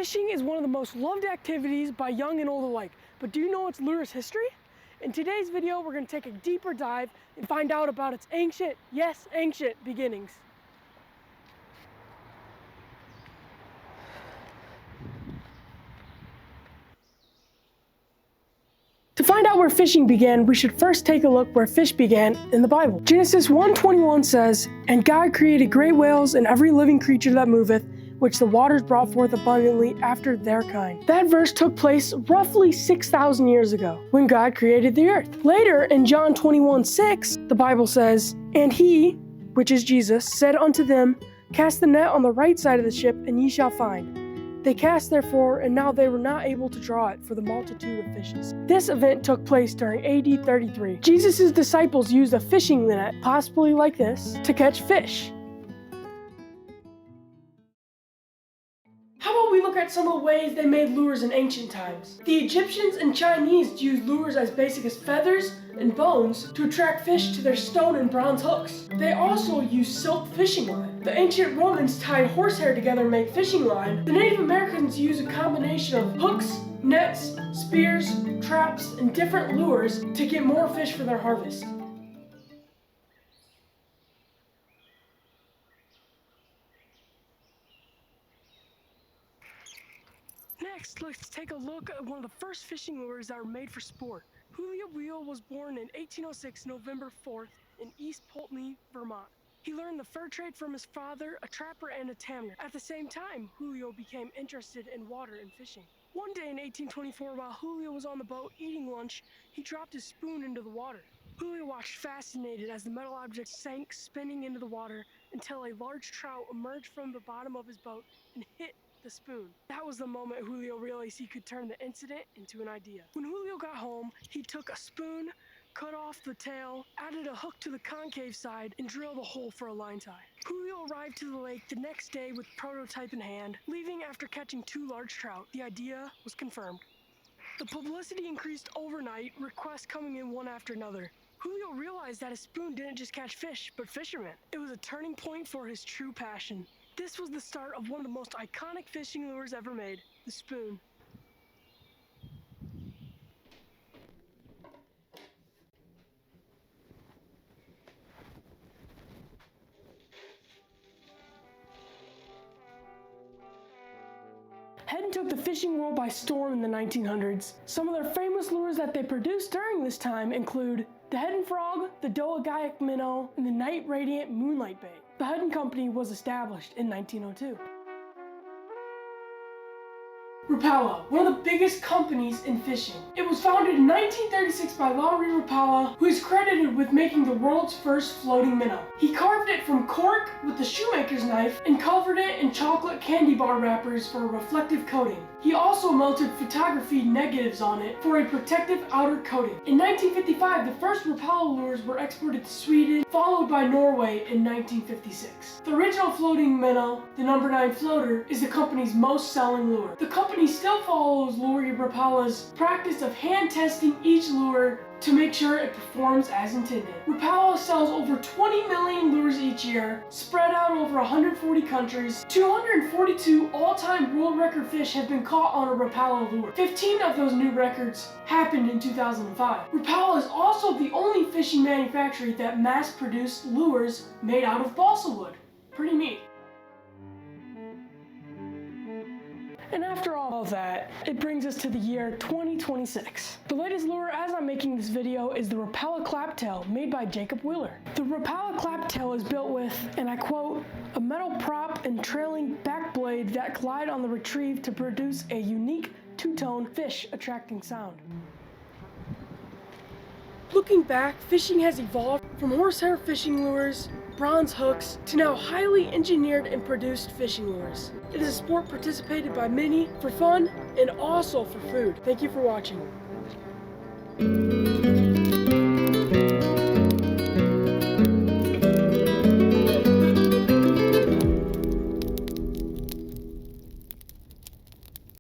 Fishing is one of the most loved activities by young and old alike, but do you know its lure's history? In today's video, we're going to take a deeper dive and find out about its ancient, yes, ancient beginnings. To find out where fishing began, we should first take a look where fish began in the Bible. Genesis 1:21 says, "And God created great whales and every living creature that moveth, which the waters brought forth abundantly after their kind." That verse took place roughly 6,000 years ago, when God created the earth. Later, in John 21:6, the Bible says, "And he," which is Jesus, "said unto them, Cast the net on the right side of the ship, and ye shall find. They cast therefore, and now they were not able to draw it for the multitude of fishes." This event took place during AD 33. Jesus' disciples used a fishing net, possibly like this, to catch fish. How about we look at some of the ways they made lures in ancient times? The Egyptians and Chinese used lures as basic as feathers and bones to attract fish to their stone and bronze hooks. They also used silk fishing line. The ancient Romans tied horsehair together to make fishing line. The Native Americans used a combination of hooks, nets, spears, traps, and different lures to get more fish for their harvest. Next, let's take a look at one of the first fishing lures that were made for sport. Julio Wheel was born in 1806, November 4th, in East Pulteney, Vermont. He learned the fur trade from his father, a trapper and a tanner. At the same time, Julio became interested in water and fishing. One day in 1824, while Julio was on the boat eating lunch, he dropped his spoon into the water. Julio watched fascinated as the metal object sank, spinning into the water until a large trout emerged from the bottom of his boat and hit the spoon. That was the moment Julio realized he could turn the incident into an idea. When Julio got home, he took a spoon, cut off the tail, added a hook to the concave side, and drilled a hole for a line tie. Julio arrived to the lake the next day with prototype in hand, leaving after catching 2 large trout. The idea was confirmed. The publicity increased overnight, requests coming in one after another. Julio realized that his spoon didn't just catch fish, but fishermen. It was a turning point for his true passion. This was the start of one of the most iconic fishing lures ever made, the spoon. Heddon took the fishing world by storm in the 1900s. Some of their famous lures that they produced during this time include the Heddon Frog, the Doagaic Minnow, and the Night Radiant Moonlight Bait. The Heddon Company was established in 1902. Rapala, one of the biggest companies in fishing. It was founded in 1936 by Lowry Rapala, who is credited with making the world's first floating minnow. He carved it from cork with the shoemaker's knife and covered it in chocolate candy bar wrappers for a reflective coating. He also melted photography negatives on it for a protective outer coating. In 1955, the first Rapala lures were exported to Sweden, followed by Norway in 1956. The original floating minnow, the number 9 floater, is the company's most selling lure. The company still follows Lowry Rapala's practice of hand testing each lure to make sure it performs as intended. Rapala sells over 20 million lures each year, spread out over 140 countries. 242 all-time world record fish have been caught on a Rapala lure. 15 of those new records happened in 2005. Rapala is also the only fishing manufacturer that mass-produced lures made out of balsa wood. Pretty neat. And after all of that, it brings us to the year 2026. The latest lure as I'm making this video is the Rapala Claptail, made by Jacob Wheeler. The Rapala Claptail is built with, and I quote, "a metal prop and trailing back blade that glide on the retrieve to produce a unique two-tone fish attracting sound." Looking back, fishing has evolved from horsehair fishing lures, bronze hooks, to now highly engineered and produced fishing lures. It is a sport participated by many for fun and also for food. Thank you for watching.